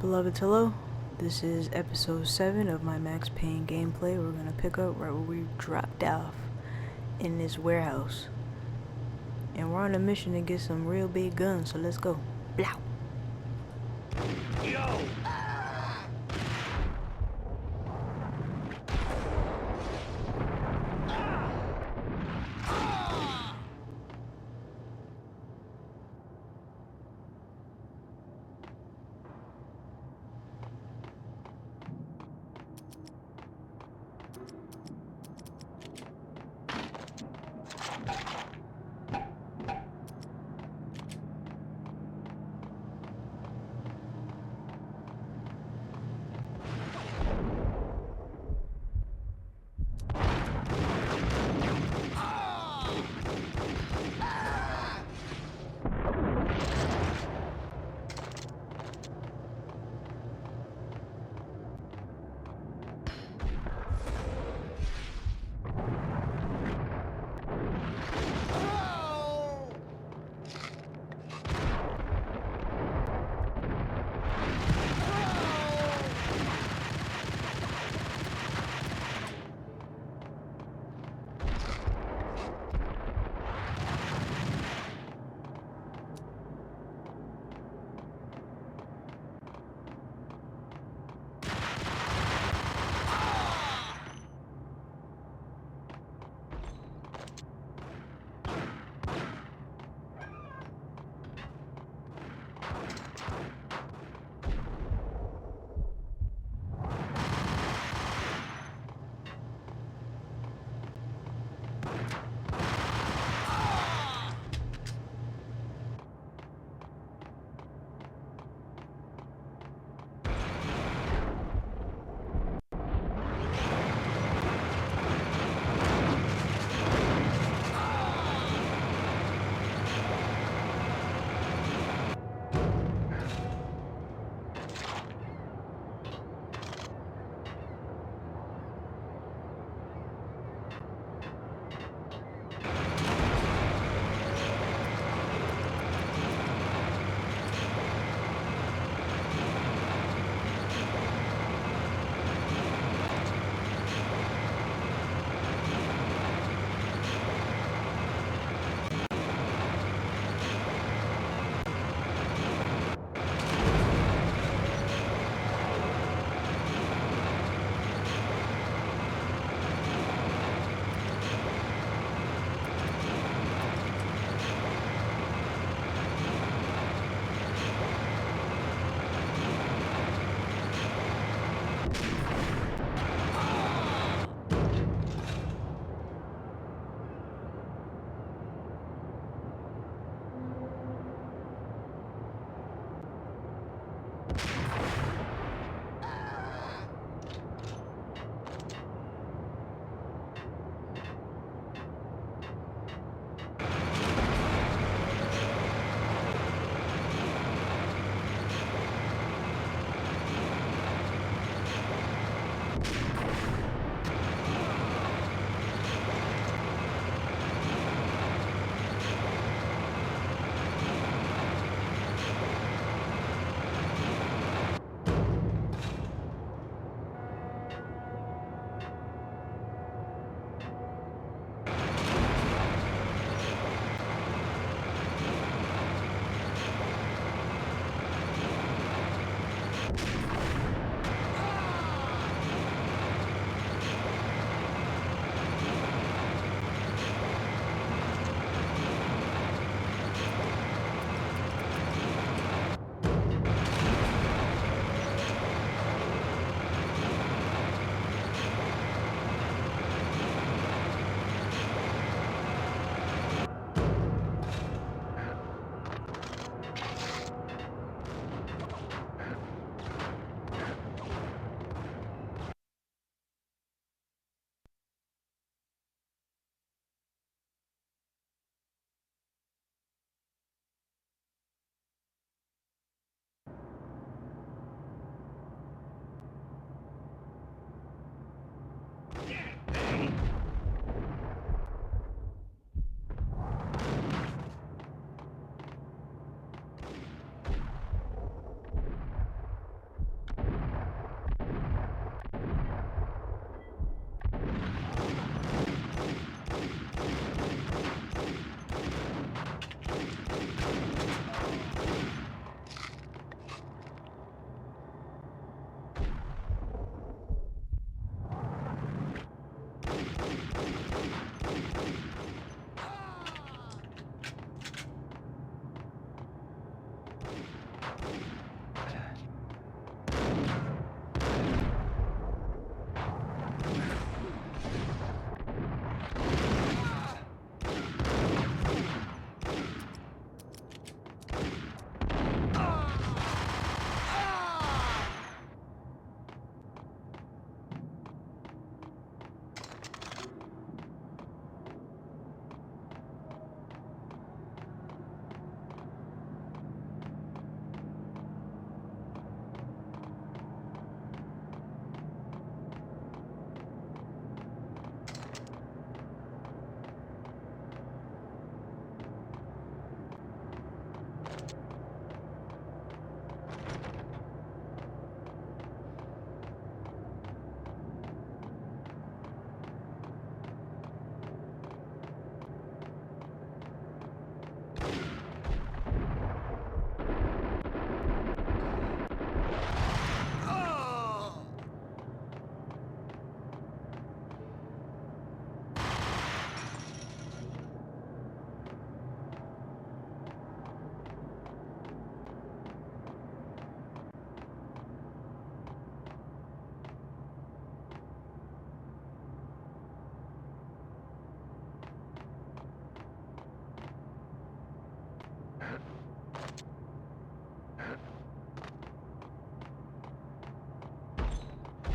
Beloved, hello. This is episode 7 of my Max Payne gameplay. We're gonna pick up right where we dropped off in this warehouse. And we're on a mission to get some real big guns, so let's go. Blow! Yo!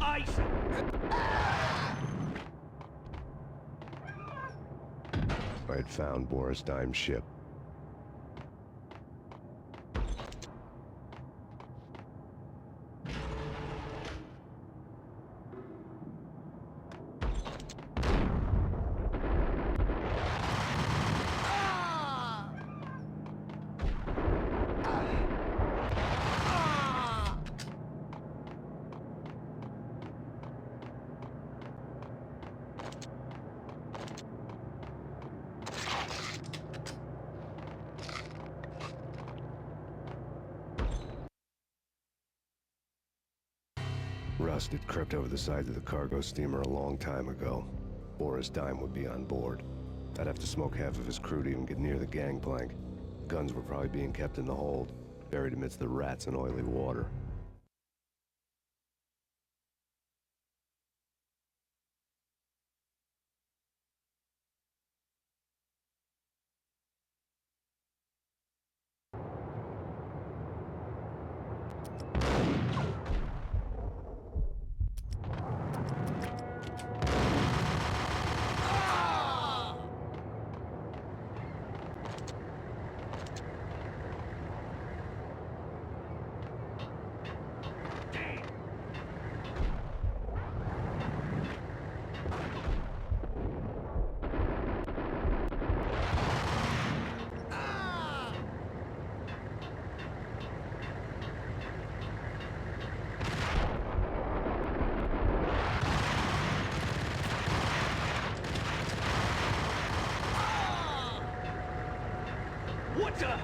face! I had found Boris Dime's ship. Rust had crept over the sides of the cargo steamer a long time ago. Boris Dime would be on board. I'd have to smoke half of his crew to even get near the gangplank. Guns were probably being kept in the hold, buried amidst the rats and oily water. What the?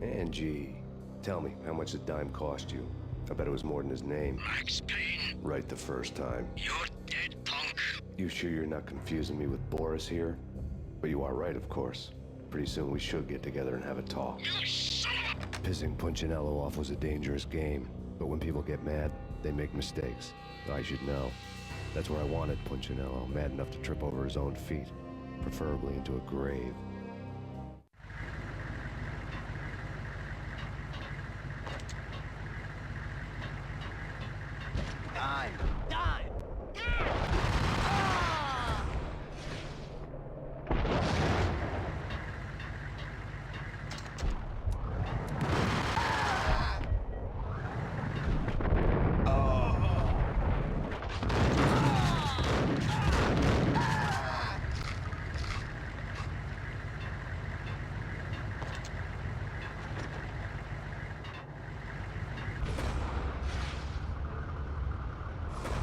Angie, tell me, how much did Dime cost you? I bet it was more than his name. Max Payne, Right the first time. you're dead, punk. You sure you're not confusing me with Boris here? But you are right, of course. Pretty soon we should get together and have a talk. You son of a... Pissing Punchinello off was a dangerous game, but when people get mad, they make mistakes. I should know. That's where I wanted Punchinello, mad enough to trip over his own feet, preferably into a grave.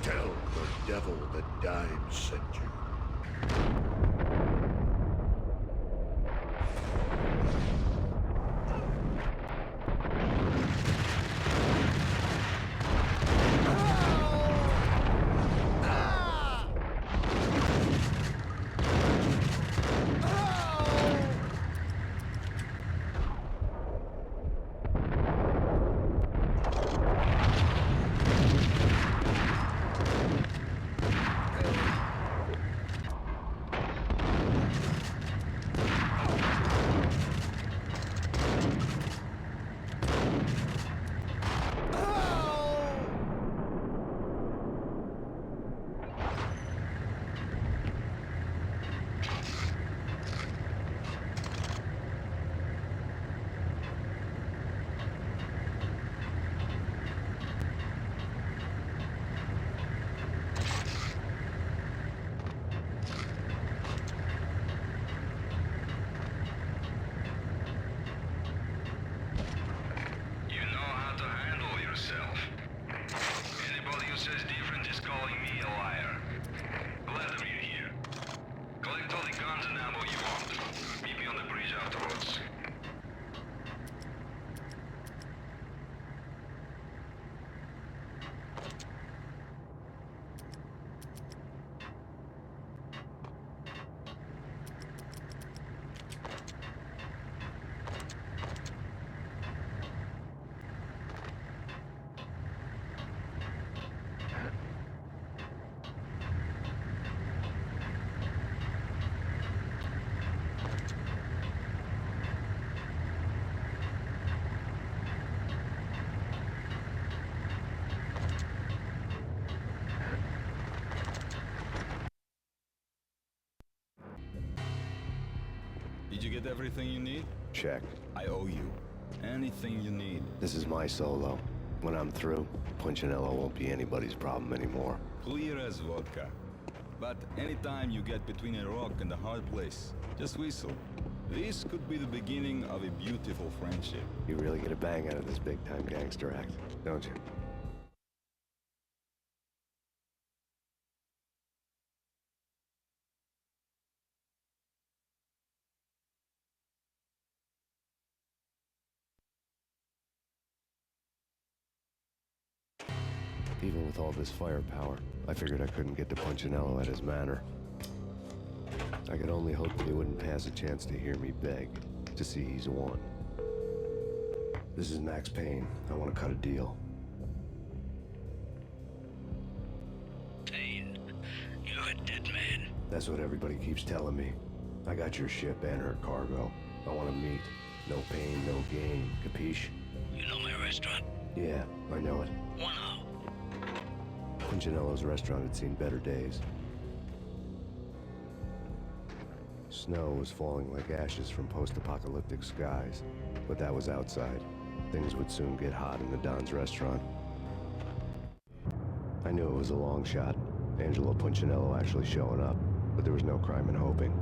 Tell the devil that Dime sent you. Did you get everything you need? Check. I owe you. Anything you need. This is my solo. When I'm through, Punchinello won't be anybody's problem anymore. Clear as vodka. But anytime you get between a rock and a hard place, just whistle. This could be the beginning of a beautiful friendship. You really get a bang out of this big-time gangster act, don't you? Even with all this firepower, I figured I couldn't get to Punchinello at his manor. I could only hope that he wouldn't pass a chance to hear me beg, to see he's won. This is Max Payne. I want to cut a deal. Payne, you're a dead man. That's what everybody keeps telling me. I got your ship and her cargo. I want to meet. No pain, no gain. Capiche? You know my restaurant? Yeah, I know it. 1 hour. Punchinello's restaurant had seen better days. Snow was falling like ashes from post-apocalyptic skies, but that was outside. Things would soon get hot in the Don's restaurant. I knew it was a long shot, Angelo Punchinello actually showing up, but there was no crime in hoping.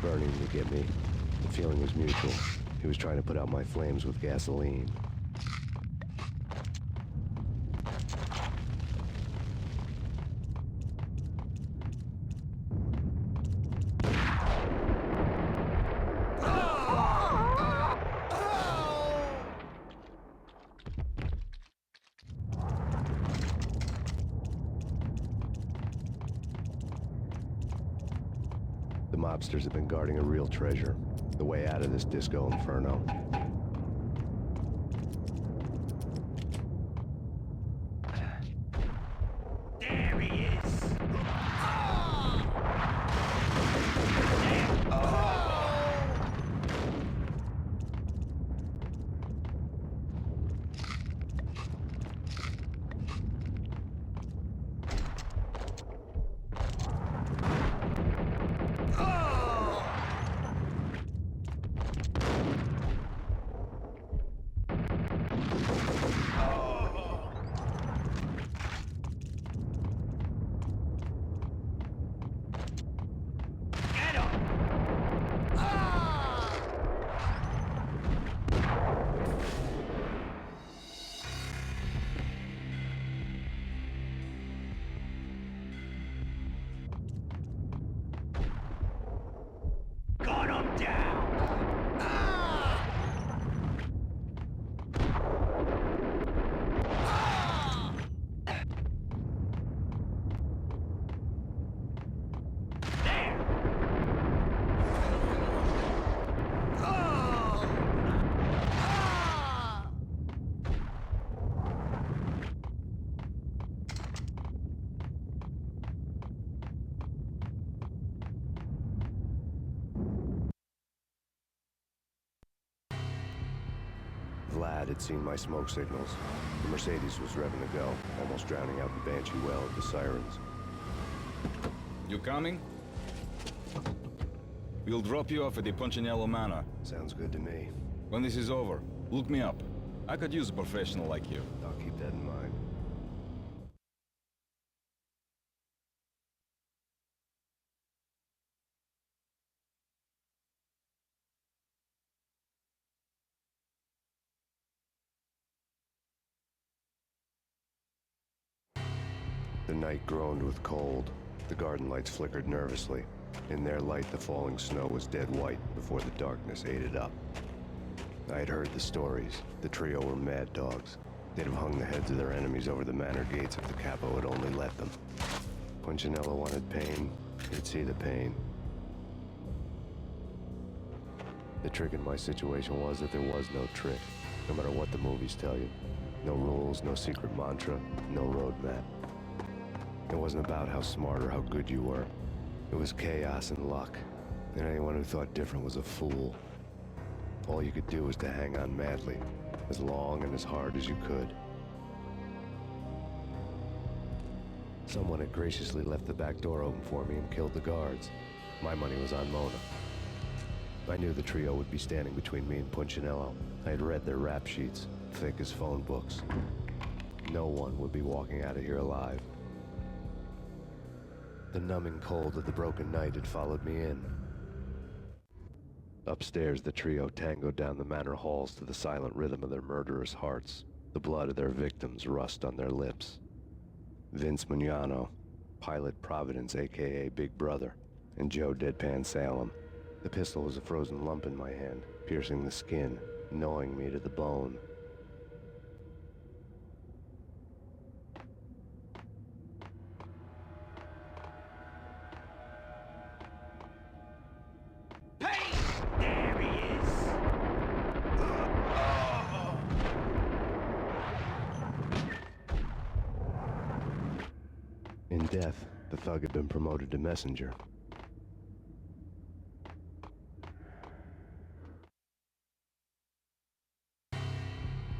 Burning to get me. The feeling was mutual. He was trying to put out my flames with gasoline. The mobsters have been guarding a real treasure, the way out of this disco inferno. There he is! lad had seen my smoke signals. The Mercedes was revving to go, almost drowning out the Banshee well of the sirens. You coming? We'll drop you off at the Punchinello Manor. Sounds good to me. When this is over, look me up. I could use a professional like you. I'll keep that in mind. The night groaned with cold. The garden lights flickered nervously. In their light, the falling snow was dead white before the darkness ate it up. I had heard the stories. The trio were mad dogs. They'd have hung the heads of their enemies over the manor gates if the capo had only let them. Punchinello wanted Payne. He'd see the pain. The trick in my situation was that there was no trick, no matter what the movies tell you. No rules, no secret mantra, no roadmap. It wasn't about how smart or how good you were. It was chaos and luck, and anyone who thought different was a fool. All you could do was to hang on madly, as long and as hard as you could. Someone had graciously left the back door open for me and killed the guards. My money was on Mona. I knew the trio would be standing between me and Punchinello. I had read their rap sheets, thick as phone books. No one would be walking out of here alive. The numbing cold of the broken night had followed me in. Upstairs, the trio tangoed down the manor halls to the silent rhythm of their murderous hearts, the blood of their victims rust on their lips. Vince Mugnano, Pilot Providence, a.k.a. Big Brother, and Joe Deadpan Salem. The pistol was a frozen lump in my hand, piercing the skin, gnawing me to the bone. There he is! In death, the thug had been promoted to messenger.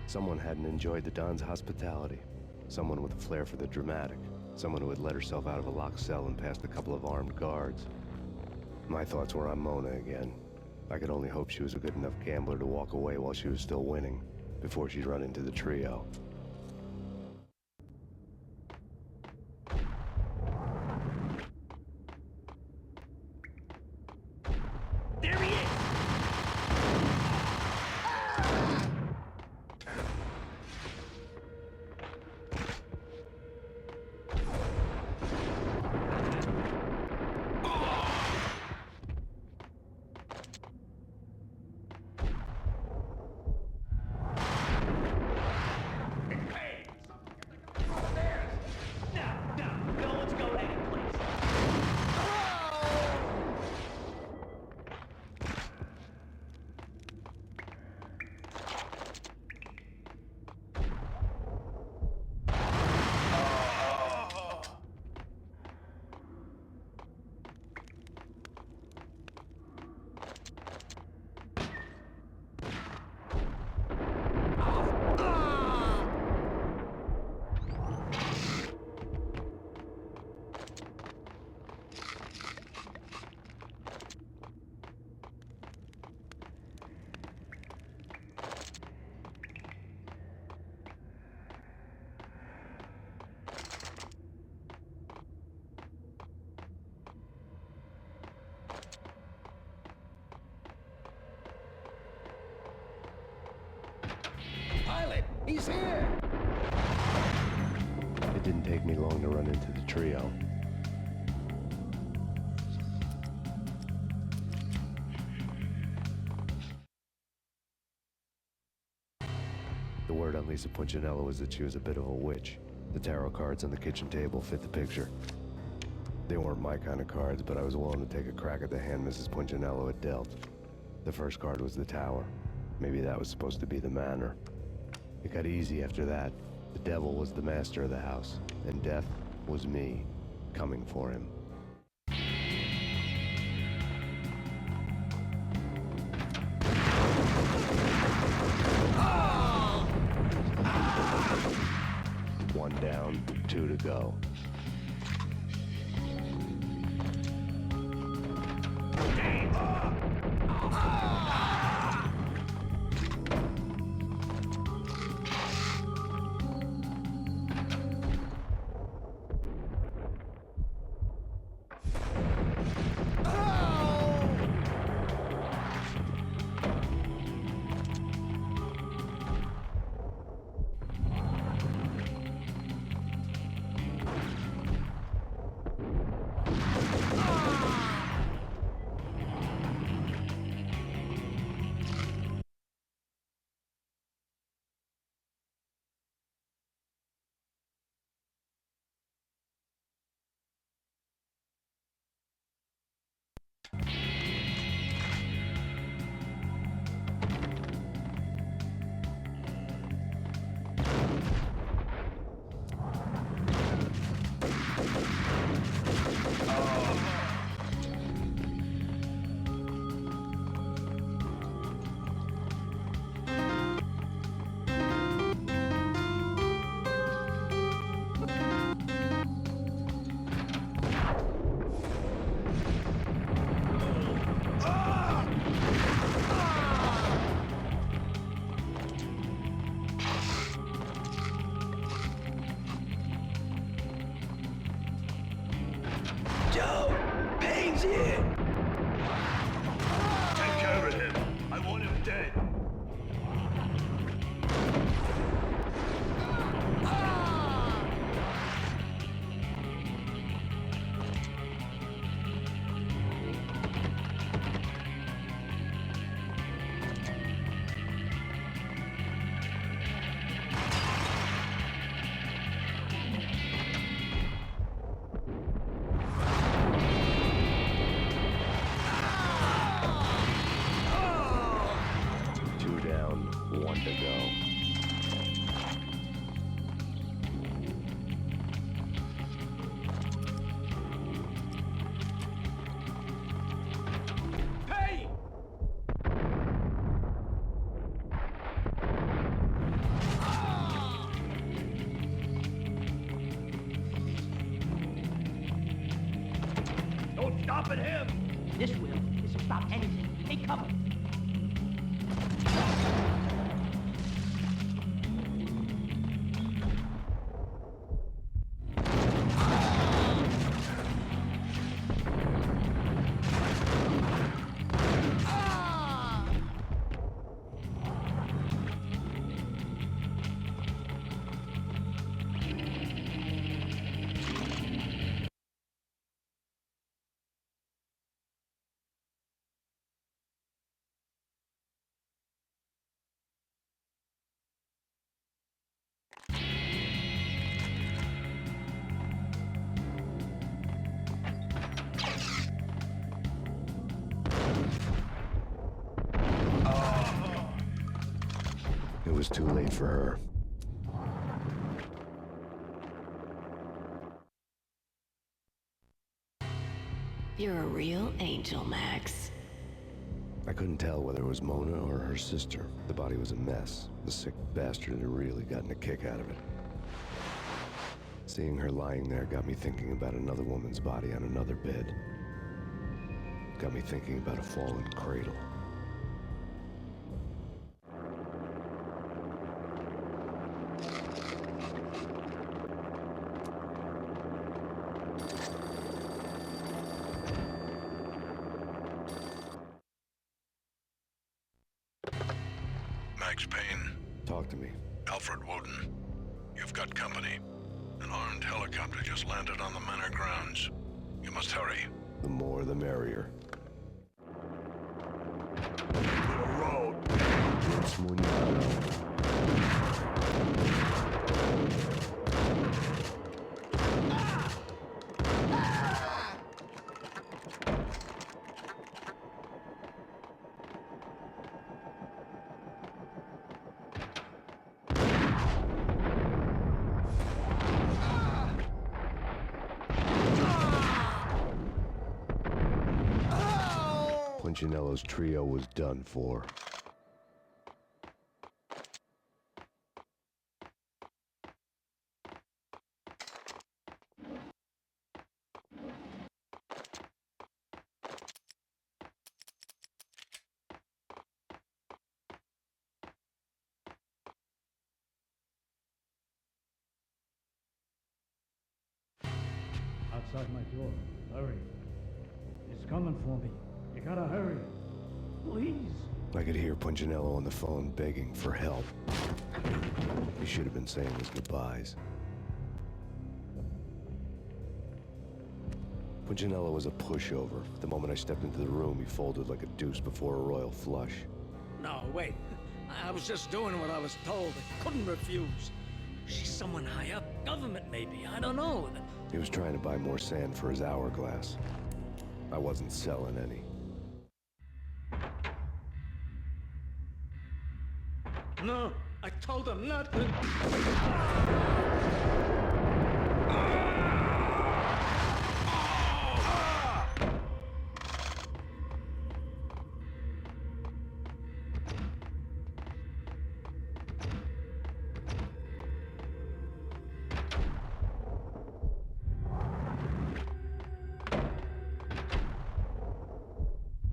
Someone hadn't enjoyed the Don's hospitality. Someone with a flair for the dramatic. Someone who had let herself out of a locked cell and past a couple of armed guards. My thoughts were on Mona again. I could only hope she was a good enough gambler to walk away while she was still winning, before she'd run into the trio. There he is! No one's going anyplace. Pilot, he's here! It didn't take me long to run into the trio. The word on Lisa Punchinello was that she was a bit of a witch. The tarot cards on the kitchen table fit the picture. They weren't my kind of cards, but I was willing to take a crack at the hand Mrs. Punchinello had dealt. The first card was the tower. Maybe that was supposed to be the manor. It got easy after that. The devil was the master of the house, and death was me, coming for him. Ah! One down, two to go. Joe! Payne's here! Take care of him. I want him dead. Two down, one to go. Payne! Don't stop at him. This will stop anything. Take cover. It was too late for her. You're a real angel, Max. I couldn't tell whether it was Mona or her sister. The body was a mess. The sick bastard had really gotten a kick out of it. Seeing her lying there got me thinking about another woman's body on another bed. Got me thinking about a fallen cradle. Max Payne, Talk to me. Alfred Woden. You've got company. An armed helicopter just landed on the manor grounds. You must hurry. The more the merrier. To the road. It's Muñano. Punchinello's trio was done for. outside my door. Hurry. He's coming for me. You gotta hurry. Please. I could hear Punchinello on the phone begging for help. He should have been saying his goodbyes. Punchinello was a pushover. The moment I stepped into the room, he folded like a deuce before a royal flush. No, wait. I was just doing what I was told. I couldn't refuse. She's someone high up. Government, maybe. I don't know. He was trying to buy more sand for his hourglass. I wasn't selling any. No, I told him not to.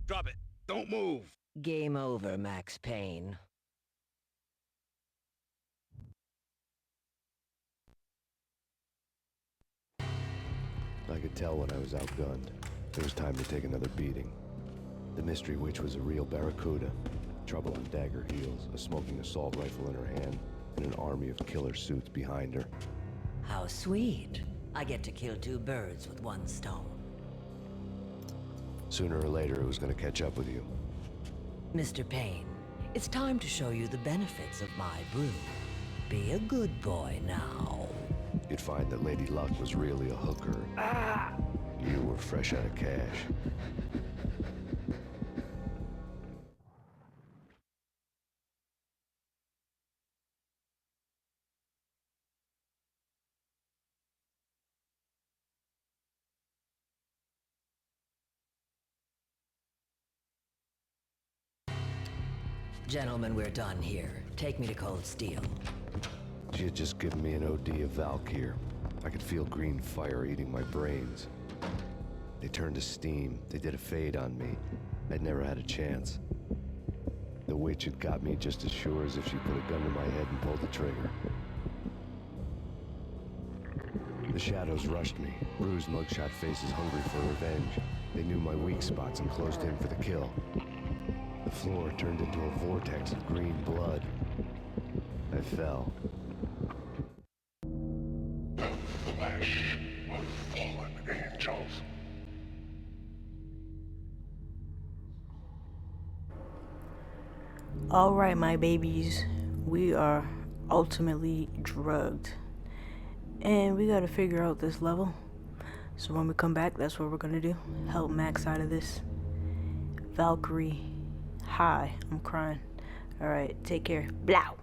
Drop it. Don't move. Game over, Max Payne. I could tell when I was outgunned. It was time to take another beating. The mystery witch was a real barracuda. Trouble on dagger heels, a smoking assault rifle in her hand, and an army of killer suits behind her. How sweet. I get to kill two birds with one stone. Sooner or later, it was going to catch up with you. Mr. Payne, it's time to show you the benefits of my brew. Be a good boy now. You'd find that Lady Luck was really a hooker. You were fresh out of cash. Gentlemen, we're done here. Take me to Cold Steel. She had just given me an OD of Valkyr. I could feel green fire eating my brains. They turned to steam. They did a fade on me. I'd never had a chance. The witch had got me just as sure as if she put a gun to my head and pulled the trigger. The shadows rushed me. Bruised mugshot faces hungry for revenge. They knew my weak spots and closed in for the kill. The floor turned into a vortex of green blood. I fell. Flesh of fallen angels. Alright, my babies. We are ultimately drugged. And we gotta figure out this level. So when we come back, that's what we're gonna do. Help Max out of this. Valkyrie. Hi. I'm crying. Alright, take care. Blow.